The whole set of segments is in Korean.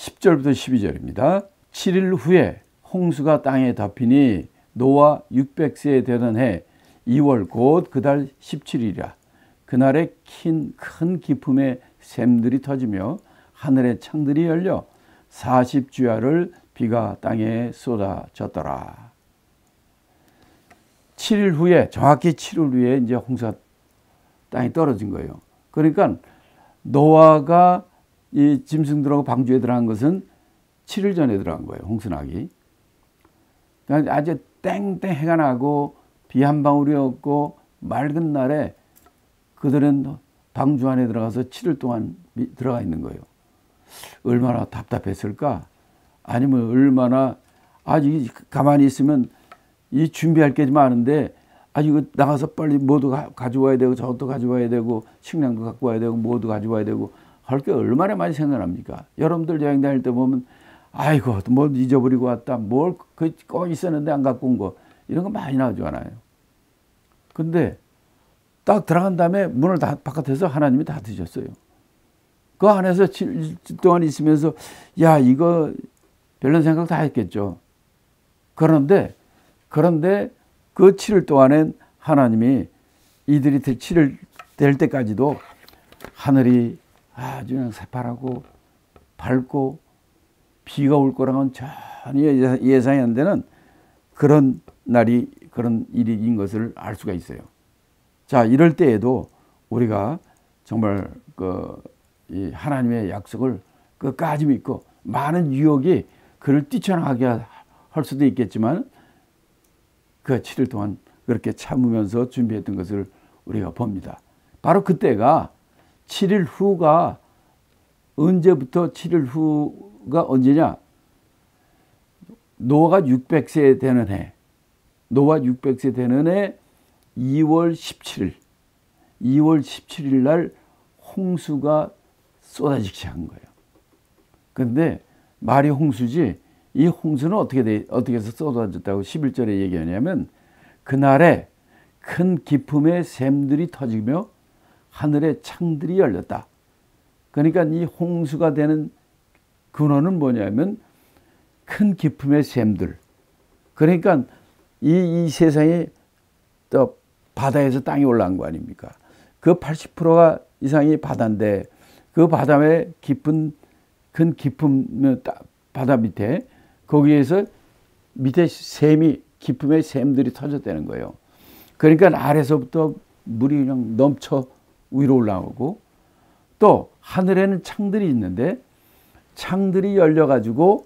10절부터 12절입니다. 7일 후에 홍수가 땅에 덮이니 노아 600세에 되던 해 2월 곧 그달 17일이라. 그날에 큰 기품의 샘들이 터지며 하늘의 창들이 열려 40주야를 비가 땅에 쏟아졌더라. 7일 후에, 정확히 7일 후에 이제 홍수가 땅에 떨어진 거예요. 그러니까 노아가 이 짐승들하고 방주에 들어간 것은 7일 전에 들어간 거예요. 홍수나기. 그러니까 아주 땡땡 해가 나고 비 한 방울이 없고 맑은 날에 그들은 방주 안에 들어가서 7일 동안 들어가 있는 거예요. 얼마나 답답했을까? 아니면 얼마나, 아주 가만히 있으면 이 준비할 게 많은데, 이거 나가서 빨리 뭐도 가져와야 되고 저것도 가져와야 되고 식량도 갖고 와야 되고 뭐도 가져와야 되고 할 게 얼마나 많이 생각납니까? 여러분들 여행 다닐 때 보면 아이고 뭐 잊어버리고 왔다, 뭘 꼭 있었는데 안 갖고 온 거, 이런 거 많이 나오잖아요. 근데 딱 들어간 다음에 문을 다 바깥에서 하나님이 다 드셨어요. 그 안에서 7일 동안 있으면서 야, 이거 별로 생각 다 했겠죠. 그런데 그 7일 동안엔 하나님이 이들이 7일 될 때까지도 하늘이 아주 그냥 새파랗고 밝고 비가 올 거랑은 전혀 예상이 안 되는 그런 날이, 그런 일인 것을 알 수가 있어요. 자, 이럴 때에도 우리가 정말 이 하나님의 약속을 끝까지 믿고, 많은 유혹이 그를 뛰쳐나가게 할 수도 있겠지만 그 7일 동안 그렇게 참으면서 준비했던 것을 우리가 봅니다. 바로 그때가 7일 후가 언제부터, 7일 후가 언제냐? 노아가 600세 되는 해, 노아 600세 되는 해 2월 17일 날 홍수가 쏟아지기 시작한 거예요. 그런데 말이 홍수지, 이 홍수는 어떻게 해서 쏟아졌다고 11절에 얘기하냐면, 그날에 큰 기품의 샘들이 터지며 하늘의 창들이 열렸다. 그러니까 이 홍수가 되는 근원은 뭐냐면 큰 기품의 샘들. 그러니까 이 세상에 또 바다에서 땅이 올라온 거 아닙니까? 그 80%가 이상이 바다인데, 그 바다의 큰 기품, 바다 밑에, 거기에서 밑에 기품의 샘들이 터졌다는 거예요. 그러니까 아래서부터 물이 그냥 넘쳐 위로 올라오고, 또 하늘에는 창들이 있는데 창들이 열려가지고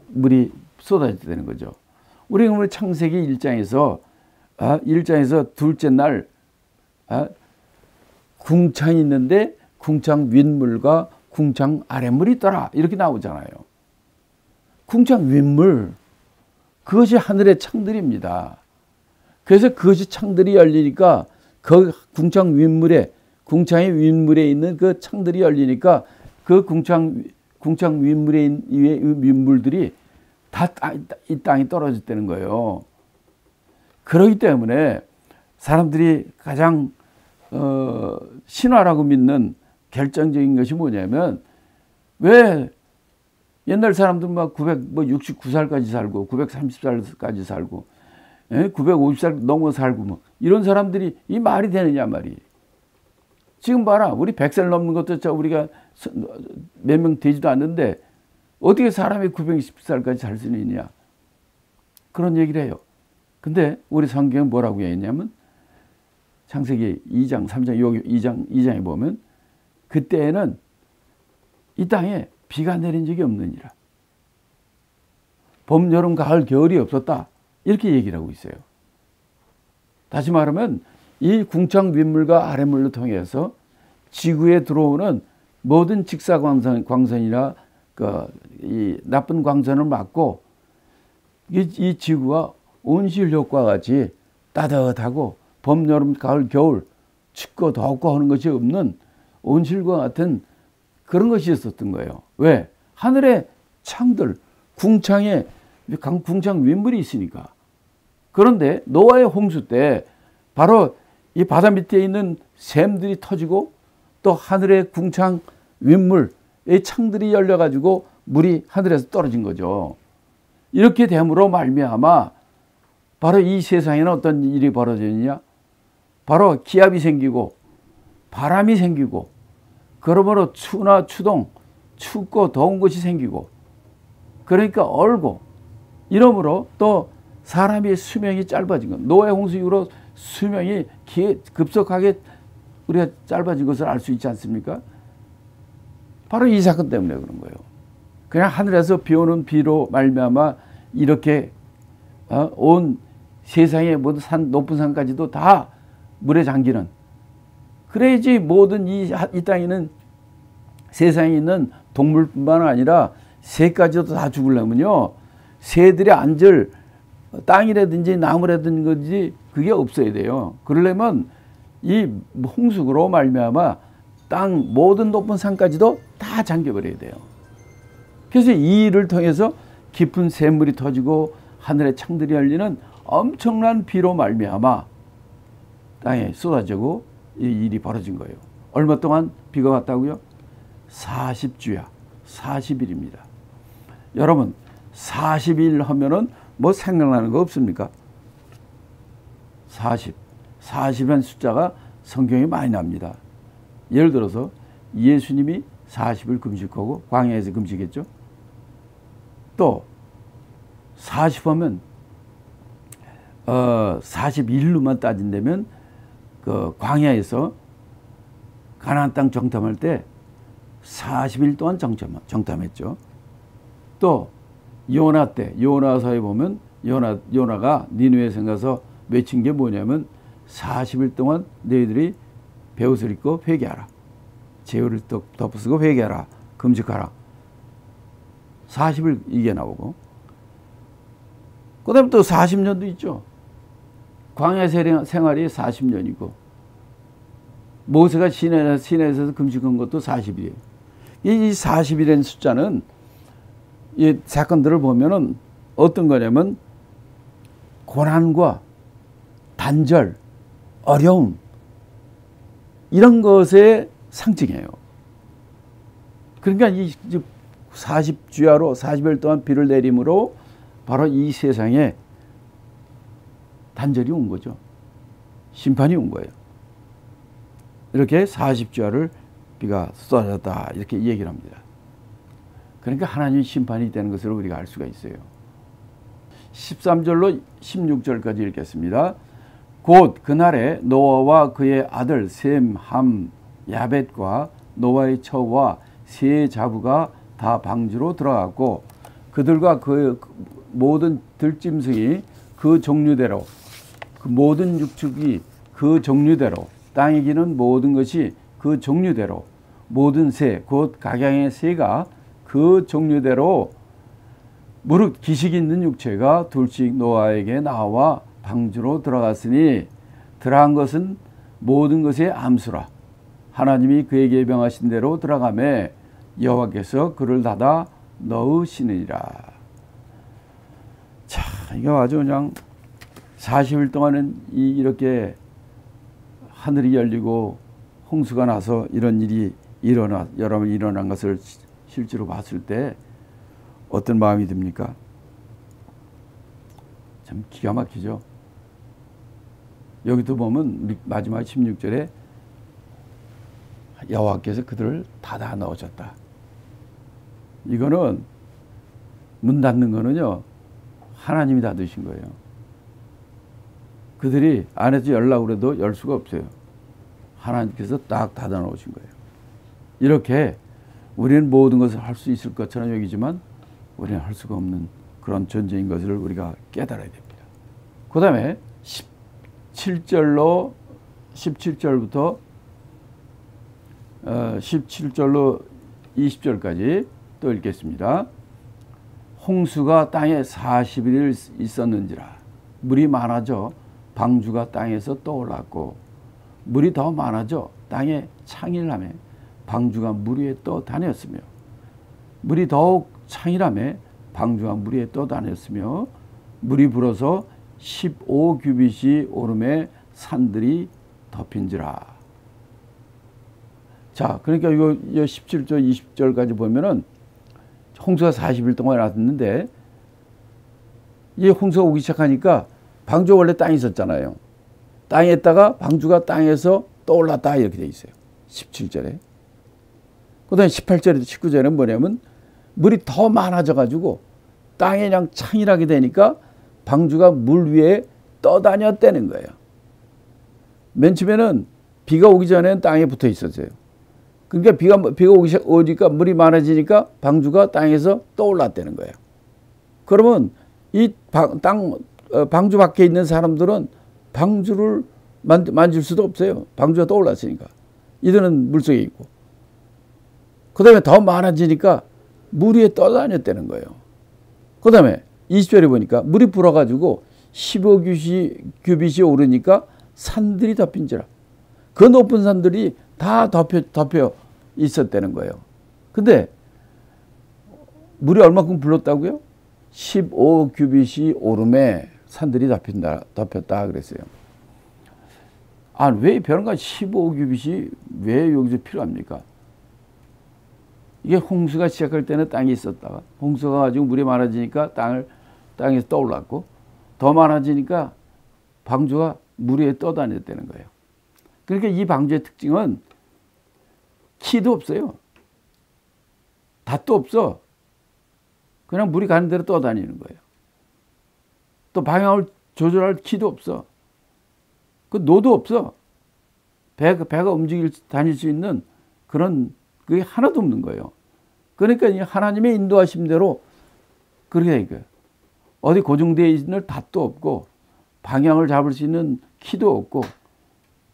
물이 쏟아지는 거죠. 우리가 창세기 1장에서 둘째 날 궁창이 있는데 궁창 윗물과 궁창 아랫물이 있더라, 이렇게 나오잖아요. 궁창 윗물, 그것이 하늘의 창들입니다. 그래서 그것이 창들이 열리니까 그 궁창의 윗물에 있는 그 창들이 열리니까 그 궁창 윗물에 있는 윗물들이 다 이 땅에 떨어졌다는 거예요. 그렇기 때문에 사람들이 가장 신화라고 믿는 결정적인 것이 뭐냐면, 왜 옛날 사람들 막 969살까지 살고 930살까지 살고 950살 넘어 살고 뭐 이런 사람들이 이 말이 되느냐 말이. 지금 봐라, 우리 100살 넘는 것도 우리가 몇 명 되지도 않는데 어떻게 사람이 920살까지 살 수 있느냐, 그런 얘기를 해요. 근데 우리 성경은 뭐라고 했냐면, 창세기 2장, 3장, 2장에 보면 그때에는 이 땅에 비가 내린 적이 없느니라. 봄, 여름, 가을, 겨울이 없었다, 이렇게 얘기를 하고 있어요. 다시 말하면 이 궁창 윗물과 아랫물로 통해서 지구에 들어오는 모든 직사광선이나 이 나쁜 광선을 막고, 이 지구가 온실 효과와 같이 따뜻하고 봄, 여름, 가을, 겨울 춥고 덥고 하는 것이 없는 온실과 같은 그런 것이 있었던 거예요. 왜? 하늘의 창들, 궁창 윗물이 있으니까. 그런데 노아의 홍수 때 바로 이 바다 밑에 있는 샘들이 터지고, 또 하늘의 궁창 윗물의 창들이 열려가지고 물이 하늘에서 떨어진 거죠. 이렇게 됨으로 말미암아 바로 이 세상에는 어떤 일이 벌어지느냐? 바로 기압이 생기고 바람이 생기고 그러므로 추나 추동, 춥고 더운 것이 생기고 그러니까 얼고 이러므로 또 사람의 수명이 짧아진 것. 노아 홍수 이후로 수명이 급속하게 우리가 짧아진 것을 알 수 있지 않습니까? 바로 이 사건 때문에 그런 거예요. 그냥 하늘에서 비오는 비로 말미암아 이렇게 온 세상의 모든 산, 높은 산까지도 다 물에 잠기는, 그래야지 모든 이 땅에는 세상에 있는 동물뿐만 아니라 새까지도 다 죽으려면요, 새들이 앉을 땅이라든지 나무라든지 그게 없어야 돼요. 그러려면 이 홍수로 말미암아 땅 모든 높은 산까지도 다 잠겨버려야 돼요. 그래서 이 일을 통해서 깊은 샘물이 터지고 하늘의 창들이 열리는 엄청난 비로 말미암아 땅에 쏟아지고 이 일이 벌어진 거예요. 얼마 동안 비가 왔다고요? 40주야, 40일입니다. 여러분 40일 하면은 뭐 생각나는 거 없습니까? 40이라는 숫자가 성경에 많이 납니다. 예를 들어서 예수님이 40일 금식하고 광야에서 금식했죠. 또 40하면 41로만 따진다면 그 광야에서 가나안 땅 정탐할 때 40일 동안 정탐했죠. 또 요나 때, 요나서에 보면 요나가 니느웨에 가서 외친 게 뭐냐면 40일 동안 너희들이 베옷을 입고 회개하라. 제후를 덮어쓰고 회개하라. 금식하라. 40일 이게 나오고, 그 다음에 또 40년도 있죠. 광야 생활이 40년이고, 모세가 시내에서 금식한 것도 40일이에요. 이 40일이라는 숫자는 이 사건들을 보면은 어떤 거냐면 고난과 단절, 어려움, 이런 것의 상징이에요. 그러니까 이 40주야로 40일 동안 비를 내림으로 바로 이 세상에 단절이 온 거죠. 심판이 온 거예요. 이렇게 40주야를 비가 쏟아졌다 이렇게 얘기를 합니다. 그러니까 하나님의 심판이 되는 것을 우리가 알 수가 있어요. 13절로 16절까지 읽겠습니다. 곧 그날에 노아와 그의 아들 셈, 함, 야벳과 노아의 처와 세 자부가 다 방주로 들어갔고 그들과 그 모든 들짐승이 그 종류대로, 그 모든 육축이 그 종류대로, 땅에 기는 모든 것이 그 종류대로, 모든 새, 곧 각양의 새가 그 종류대로 무릇 기식 있는 육체가 둘씩 노아에게 나와 방주로 들어갔으니 들어간 것은 모든 것의 암수라. 하나님이 그에게 명하신 대로 들어가매 여호와께서 그를 닫아 넣으시느니라. 자, 이거 아주 그냥 40일 동안은 이렇게 하늘이 열리고 홍수가 나서 이런 일이 여러분 일어난 것을 실제로 봤을 때 어떤 마음이 듭니까? 참 기가 막히죠. 여기도 보면 마지막 16절에 여호와께서 그들을 닫아 넣으셨다. 이거는 문 닫는 거는요, 하나님이 닫으신 거예요. 그들이 안에서 열라고 해도 열 수가 없어요. 하나님께서 딱 닫아 놓으신 거예요. 이렇게 우리는 모든 것을 할 수 있을 것처럼 여기지만 우리는 할 수가 없는 그런 존재인 것을 우리가 깨달아야 됩니다. 그 다음에 17절부터 17절로 20절까지 또 읽겠습니다. 홍수가 땅에 40일 있었는지라. 물이 많아져 방주가 땅에서 떠올랐고 물이 더 많아져 땅에 창일하며 방주가 물 위에 떠다녔으며 물이 더욱 창일하며 방주가 물 위에 떠다녔으며 물이 불어서 15규빗이 오름에 산들이 덮인지라. 자, 그러니까 이거 17절 20절까지 보면은 홍수가 40일 동안 왔는데 이 홍수가 오기 시작하니까 방주가 원래 땅에 있었잖아요. 땅에 있다가 방주가 땅에서 떠올랐다 이렇게 돼 있어요. 17절에. 그 다음에 18절에도 19절에는 뭐냐면 물이 더 많아져 가지고 땅에 그냥 창일하게 되니까 방주가 물 위에 떠다녔다는 거예요. 맨 처음에는 비가 오기 전에는 땅에 붙어 있었어요. 그러니까 비가 오니까 물이 많아지니까 방주가 땅에서 떠올랐다는 거예요. 그러면 이 방주 밖에 있는 사람들은 방주를 만질 수도 없어요. 방주가 떠올랐으니까. 이들은 물속에 있고. 그 다음에 더 많아지니까 물 위에 떠다녔다는 거예요. 그 다음에 20절에 보니까 물이 불어가지고 15규빗이 오르니까 산들이 덮인지라. 그 높은 산들이 다 덮여 있었다는 거예요. 근데 물이 얼마큼 불렀다고요? 15규빗이 오름에 산들이 덮였다 그랬어요. 아, 왜 벼랑간 15규빗이 왜 여기서 필요합니까? 이게 홍수가 시작할 때는 땅에 있었다가 홍수가 가지고 물이 많아지니까 땅에서 떠올랐고 더 많아지니까 방주가 물 위에 떠다녔다는 거예요. 그러니까 이 방주의 특징은 키도 없어요. 닷도 없어. 그냥 물이 가는 대로 떠다니는 거예요. 또 방향을 조절할 키도 없어. 그 노도 없어. 배가 다닐 수 있는 그런 그게 하나도 없는 거예요. 그러니까 하나님의 인도하심대로 그렇게 되니까 어디 고정되어 있는 닷도 없고 방향을 잡을 수 있는 키도 없고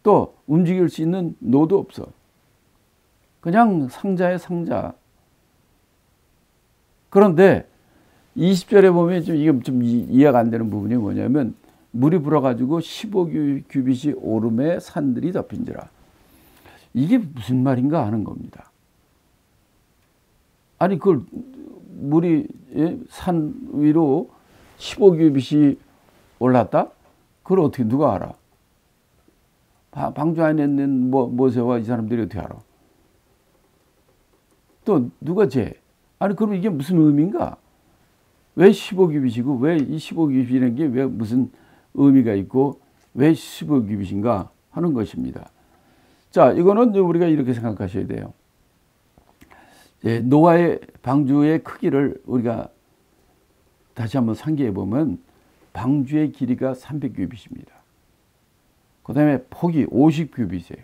또 움직일 수 있는 노도 없어. 그냥 상자에 상자. 그런데 20절에 보면 이게 좀 이해가 안 되는 부분이 뭐냐면 물이 불어가지고 15규빗이 오름에 산들이 덮인지라. 이게 무슨 말인가 하는 겁니다. 아니 그걸 물이 산 위로 15규빗이 올랐다? 그걸 어떻게 누가 알아? 방주 안에 있는 모세와 이 사람들이 어떻게 알아? 또 누가 재? 아니 그럼 이게 무슨 의미인가? 왜 15규빗이고 왜 이 15규빗이라는 게 왜 무슨 의미가 있고 왜 15규빗인가 하는 것입니다. 자, 이거는 우리가 이렇게 생각하셔야 돼요. 노아의 방주의 크기를 우리가 다시 한번 상기해 보면 방주의 길이가 300규빗입니다. 그 다음에 폭이 50규빗이에요.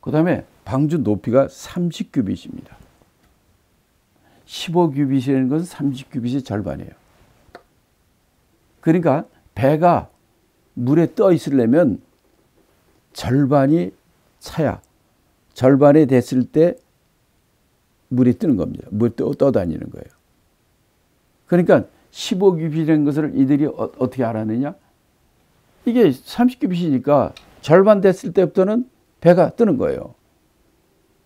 그 다음에 방주 높이가 30규빗입니다. 15규빗이라는 것은 30규빗의 절반이에요. 그러니까 배가 물에 떠 있으려면 절반이 차야. 절반이 됐을 때 물이 뜨는 겁니다. 물이 떠다니는 거예요. 그러니까 15규빗이라는 것을 이들이 어떻게 알았느냐? 이게 30규빗이니까 절반 됐을 때부터는 배가 뜨는 거예요.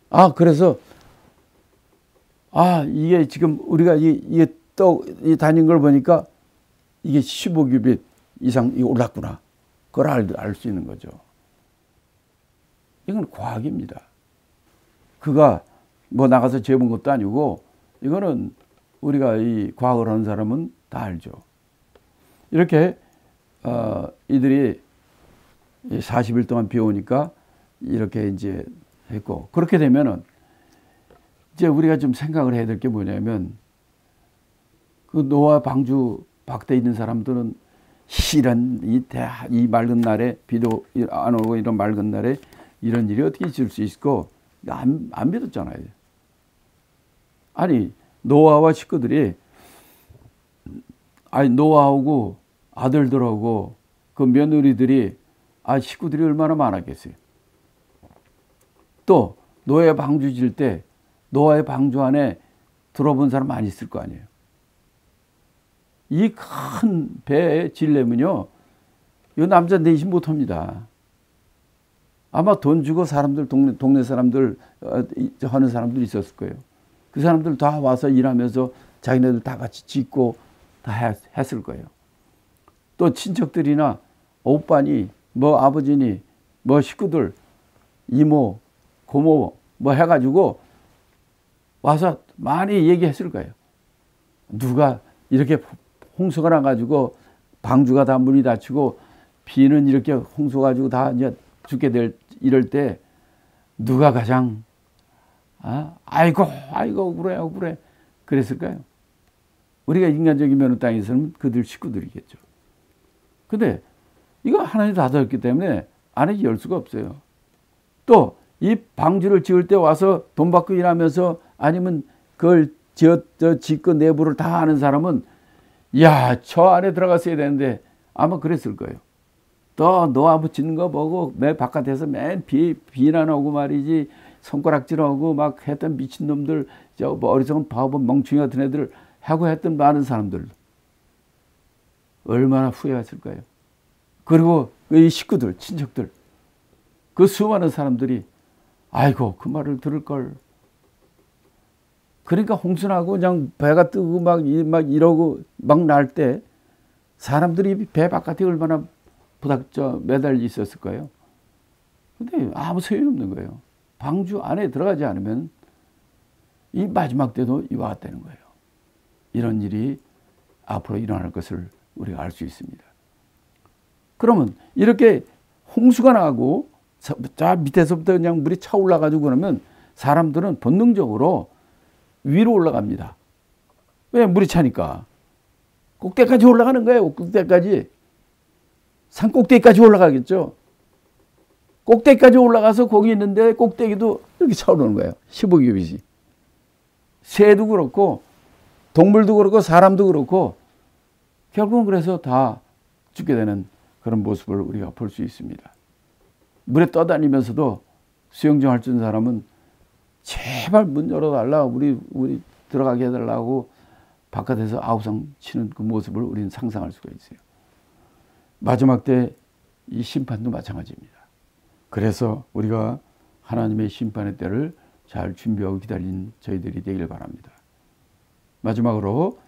아, 그래서 이게 지금 우리가 이게 다닌 걸 보니까 이게 15규빗 이상 올랐구나. 그걸 알 수 있는 거죠. 이건 과학입니다. 그가 뭐 나가서 재본 것도 아니고 이거는 우리가 이 과학을 하는 사람은 다 알죠. 이렇게 이들이 40일 동안 비 오니까 이렇게 이제 했고 그렇게 되면은 이제 우리가 좀 생각을 해야 될 게 뭐냐면 그 노아 방주 밖에 있는 사람들은 이런 이 맑은 날에 비도 안 오고 이런 맑은 날에 이런 일이 어떻게 있을 수 있고 안 믿었잖아요. 아니 노아와 식구들이 노아하고 아들들하고 그 며느리들이 식구들이 얼마나 많았겠어요. 또 노아의 방주 질 때 노아의 방주 안에 들어본 사람 많이 있을 거 아니에요. 이 큰 배에 질려면요, 이거 남자 내심 못합니다. 아마 돈 주고 사람들 동네 사람들 하는 사람들 있었을 거예요. 그 사람들 다 와서 일하면서 자기네들 다 같이 짓고 다 했을 거예요. 또 친척들이나 오빠니 뭐 아버지니 뭐 식구들 이모 고모 뭐 해가지고 와서 많이 얘기했을 거예요. 누가 이렇게 홍수가 나가지고 방주가 다 문이 닫히고 비는 이렇게 홍수 가지고 다 이제 죽게 될 이럴 때 누가 가장 아이고 억울해 그랬을까요? 우리가 인간적이면 땅에서는 그들 식구들이겠죠. 근데 이거 하나님 닫았기 때문에 안에 열 수가 없어요. 또 이 방주를 지을 때 와서 돈 받고 일하면서 아니면 그걸 짓고 내부를 다 아는 사람은 야, 저 안에 들어갔어야 되는데 아마 그랬을 거예요. 또 노하우 짓는 거 보고 맨 바깥에서 맨 비난하고 말이지 손가락질하고 막 했던 미친놈들 저 어리석은 바보 멍충이 같은 애들 하고 했던 많은 사람들 얼마나 후회했을까요? 그리고 이 식구들 친척들 그 수많은 사람들이 아이고 그 말을 들을 걸. 그러니까 홍수나고 그냥 배가 뜨고 막 이러고 막 날 때 사람들이 배 바깥에 얼마나 매달려 있었을 거예요. 근데 아무 소용이 없는 거예요. 방주 안에 들어가지 않으면 이 마지막 때도 이와 같다는 거예요. 이런 일이 앞으로 일어날 것을 우리가 알 수 있습니다. 그러면 이렇게 홍수가 나고 저 밑에서부터 그냥 물이 차올라가지고 그러면 사람들은 본능적으로 위로 올라갑니다. 왜? 물이 차니까. 꼭대기까지 올라가는 거예요. 꼭대기까지. 산 꼭대기까지 올라가겠죠. 꼭대기까지 올라가서 거기 있는데 꼭대기도 이렇게 차오르는 거예요. 15규빗이. 새도 그렇고 동물도 그렇고 사람도 그렇고 결국은 그래서 다 죽게 되는 그런 모습을 우리가 볼 수 있습니다. 물에 떠다니면서도 수영장 할 줄 아는 사람은 제발 문 열어달라 우리 들어가게 해달라고 바깥에서 아우성 치는 그 모습을 우리는 상상할 수가 있어요. 마지막 때 이 심판도 마찬가지입니다. 그래서 우리가 하나님의 심판의 때를 잘 준비하고 기다린 저희들이 되길 바랍니다. 마지막으로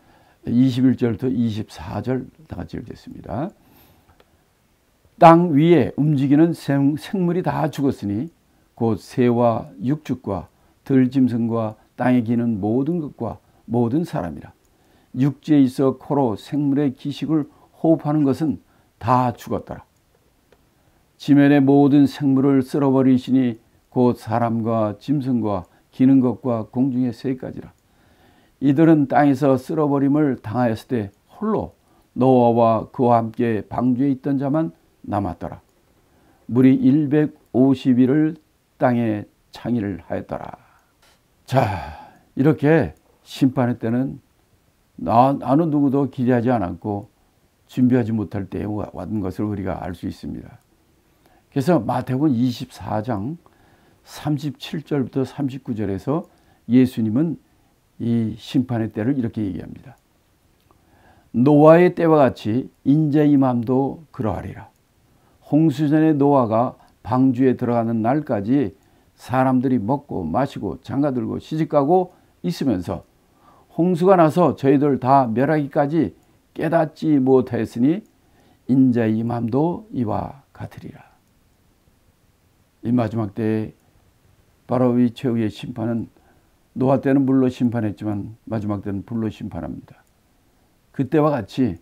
21절부터 24절 다 같이 읽겠습니다. 땅 위에 움직이는 생물이 다 죽었으니 곧 새와 육축과 들짐승과 땅에 기는 모든 것과 모든 사람이라. 육지에 있어 코로 생물의 기식을 호흡하는 것은 다 죽었더라. 지면의 모든 생물을 쓸어버리시니 곧 사람과 짐승과 기는 것과 공중의 새까지라. 이들은 땅에서 쓸어버림을 당하였을 때 홀로 노아와 그와 함께 방주에 있던 자만 남았더라. 물이 150일을 땅에 창의를 하였더라. 자, 이렇게 심판의 때는 나는 누구도 기대하지 않았고 준비하지 못할 때에 왔는 것을 우리가 알 수 있습니다. 그래서 마태복음 24장 37절부터 39절에서 예수님은 이 심판의 때를 이렇게 얘기합니다. 노아의 때와 같이 인자 임함도 그러하리라. 홍수전에 노아가 방주에 들어가는 날까지 사람들이 먹고 마시고 장가들고 시집가고 있으면서 홍수가 나서 저희들 다 멸하기까지 깨닫지 못하였으니 인자 임함도 이와 같으리라. 이 마지막 때에 바로 이 최후의 심판은 노아 때는 물로 심판했지만 마지막 때는 불로 심판합니다. 그때와 같이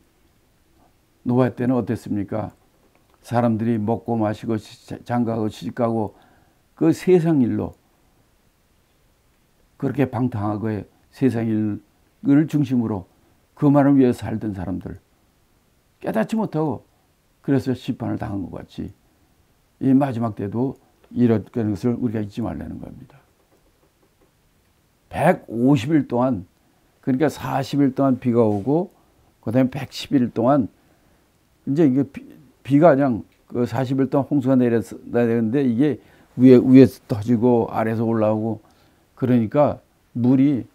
노아 때는 어땠습니까? 사람들이 먹고 마시고 장가가고 시집가고 그 세상 일로 그렇게 방탕하고 세상 일을 중심으로 그만을 위해 살던 사람들 깨닫지 못하고 그래서 심판을 당한 것 같이 이 마지막 때도 이런 것을 우리가 잊지 말라는 겁니다. 150일 동안 그러니까 40일 동안 비가 오고 그다음에 110일 동안 이제 이게 비가 그냥 그 40일 동안 홍수가 내렸는데 이게 위에서 터지고 아래에서 올라오고 그러니까 물이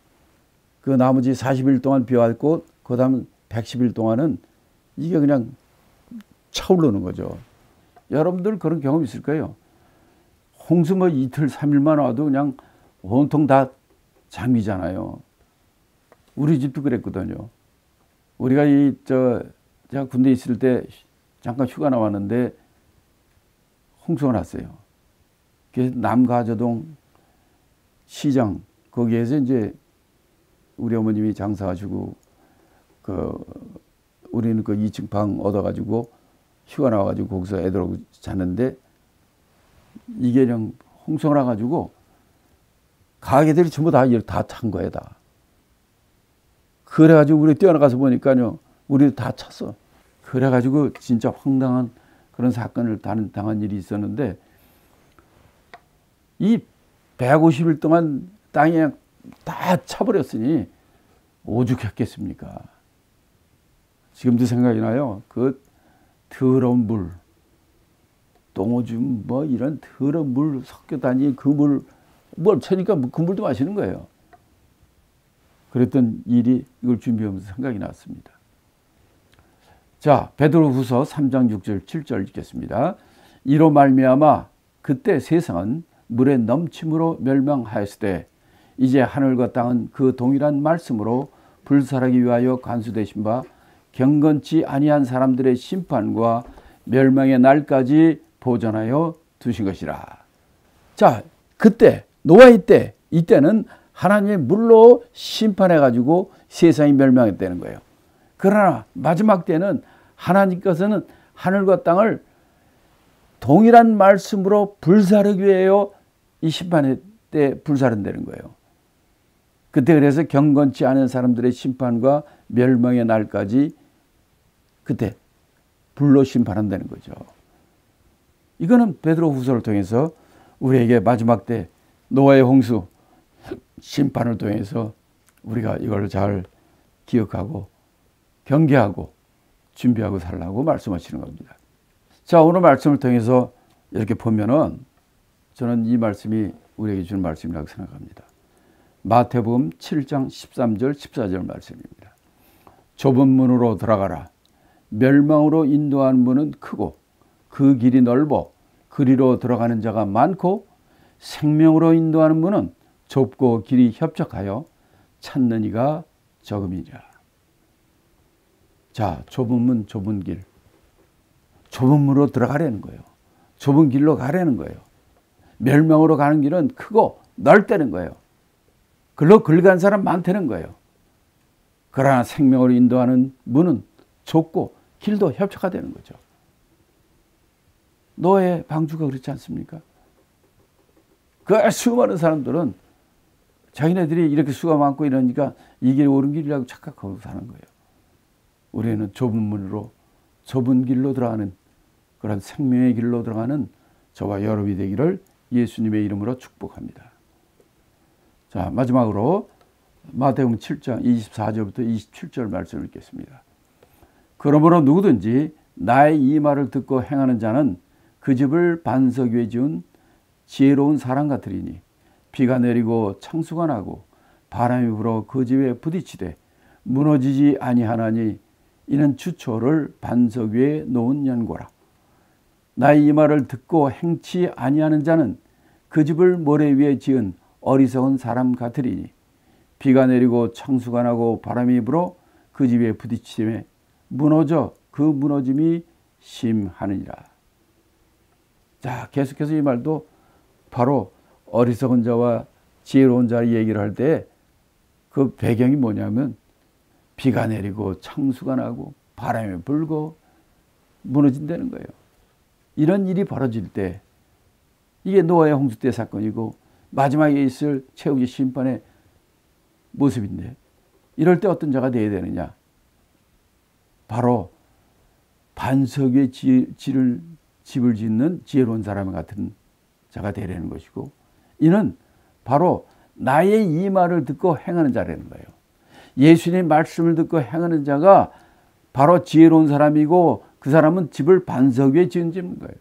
그 나머지 40일 동안 비 왔고 그다음 110일 동안은 이게 그냥 차오르는 거죠. 여러분들 그런 경험 있을 거예요. 홍수 뭐 이틀 3일만 와도 그냥 온통 다 잠기잖아요. 우리 집도 그랬거든요. 우리가 제가 군대 있을 때 잠깐 휴가 나왔는데 홍수가 났어요. 그래서 남가저동 시장 거기에서 이제 우리 어머님이 장사하시고 우리는 그 2층 방 얻어가지고 휴가 나와가지고 거기서 애들하고 잤는데 이게 그냥 홍성을 와가지고 가게들이 전부 다 찬 거야 다. 그래가지고 우리 뛰어나가서 보니까요 우리 다 찼어. 그래가지고 진짜 황당한 그런 사건을 당한 일이 있었는데 이 150일 동안 땅에 다 차버렸으니 오죽했겠습니까? 지금도 생각이 나요. 그 더러운 물, 똥오줌 뭐 이런 더러운 물 섞여 다니는 그 물, 뭘 채니까 그 물도 마시는 거예요. 그랬던 일이 이걸 준비하면서 생각이 났습니다. 자, 베드로후서 3장 6절 7절 읽겠습니다. 이로 말미암아 그때 세상은 물의 넘침으로 멸망하였으되 이제 하늘과 땅은 그 동일한 말씀으로 불살하기 위하여 간수되신 바 경건치 아니한 사람들의 심판과 멸망의 날까지 보존하여 두신 것이라. 자, 그때 노아의 때 이때는 하나님의 물로 심판해 가지고 세상이 멸망했다는 거예요. 그러나 마지막 때는 하나님께서는 하늘과 땅을 동일한 말씀으로 불사르기 위하여 이 심판의 때 불사른다는 거예요. 그때 그래서 경건치 않은 사람들의 심판과 멸망의 날까지 그때 불로 심판한다는 거죠. 이거는 베드로후서를 통해서 우리에게 마지막 때 노아의 홍수 심판을 통해서 우리가 이걸 잘 기억하고 경계하고 준비하고 살라고 말씀하시는 겁니다. 자, 오늘 말씀을 통해서 이렇게 보면은 저는 이 말씀이 우리에게 주는 말씀이라고 생각합니다. 마태복음 7장 13절 14절 말씀입니다. 좁은 문으로 들어가라. 멸망으로 인도하는 문은 크고 그 길이 넓어 그리로 들어가는 자가 많고 생명으로 인도하는 문은 좁고 길이 협착하여 찾는 이가 적음이라. 자, 좁은 문, 좁은 길. 좁은 문으로 들어가려는 거예요. 좁은 길로 가려는 거예요. 멸망으로 가는 길은 크고 넓다는 거예요. 글로 간 사람 많다는 거예요. 그러나 생명으로 인도하는 문은 좁고 길도 협착화되는 거죠. 노아의 방주가 그렇지 않습니까? 그 수많은 사람들은 자기네들이 이렇게 수가 많고 이러니까 이 길이 옳은 길이라고 착각하고 사는 거예요. 우리는 좁은 문으로 좁은 길로 들어가는 그런 생명의 길로 들어가는 저와 여러분이 되기를 예수님의 이름으로 축복합니다. 자, 마지막으로 마태복음 7장 24절부터 27절 말씀을 읽겠습니다. 그러므로 누구든지 나의 이 말을 듣고 행하는 자는 그 집을 반석 위에 지은 지혜로운 사람 같으리니 비가 내리고 창수가 나고 바람이 불어 그 집에 부딪히되 무너지지 아니하나니 이는 주초를 반석 위에 놓은 연고라. 나의 이 말을 듣고 행치 아니하는 자는 그 집을 모래 위에 지은 어리석은 사람 같으리니 비가 내리고 창수가 나고 바람이 불어 그 집에 부딪히매 무너져 그 무너짐이 심하느니라. 자, 계속해서 이 말도 바로 어리석은 자와 지혜로운 자의 얘기를 할 때 그 배경이 뭐냐면 비가 내리고 창수가 나고 바람이 불고 무너진다는 거예요. 이런 일이 벌어질 때 이게 노아의 홍수 때 사건이고 마지막에 있을 최후의 심판의 모습인데 이럴 때 어떤 자가 되어야 되느냐? 바로 반석 위에 집을 짓는 지혜로운 사람 같은 자가 되려는 것이고 이는 바로 나의 이 말을 듣고 행하는 자라는 거예요. 예수님의 말씀을 듣고 행하는 자가 바로 지혜로운 사람이고 그 사람은 집을 반석 위에 지은 거예요.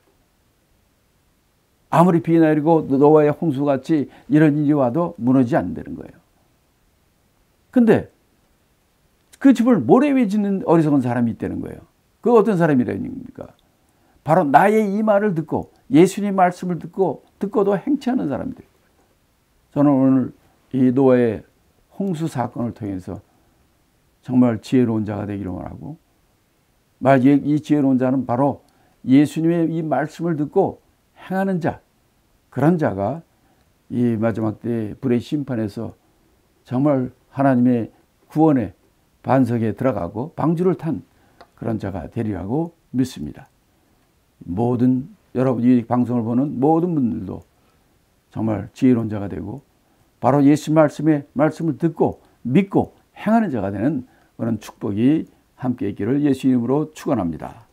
아무리 비 내리고 노아의 홍수같이 이런 일이 와도 무너지지 않는다는 거예요. 근데 그 집을 모래 위에 짓는 어리석은 사람이 있다는 거예요. 그 어떤 사람이라니까? 바로 나의 이 말을 듣고 예수님 말씀을 듣고도 행치 않은 사람들. 저는 오늘 이 노아의 홍수 사건을 통해서 정말 지혜로운 자가 되기를 원하고 이 지혜로운 자는 바로 예수님의 이 말씀을 듣고 행하는 자, 그런 자가 이 마지막 때 불의 심판에서 정말 하나님의 구원의 반석에 들어가고 방주를 탄 그런 자가 되리라고 믿습니다. 모든 여러분 이 방송을 보는 모든 분들도 정말 지혜로운 자가 되고 바로 예수 말씀을 듣고 믿고 행하는 자가 되는 그런 축복이 함께 있기를 예수 이름으로 축원합니다.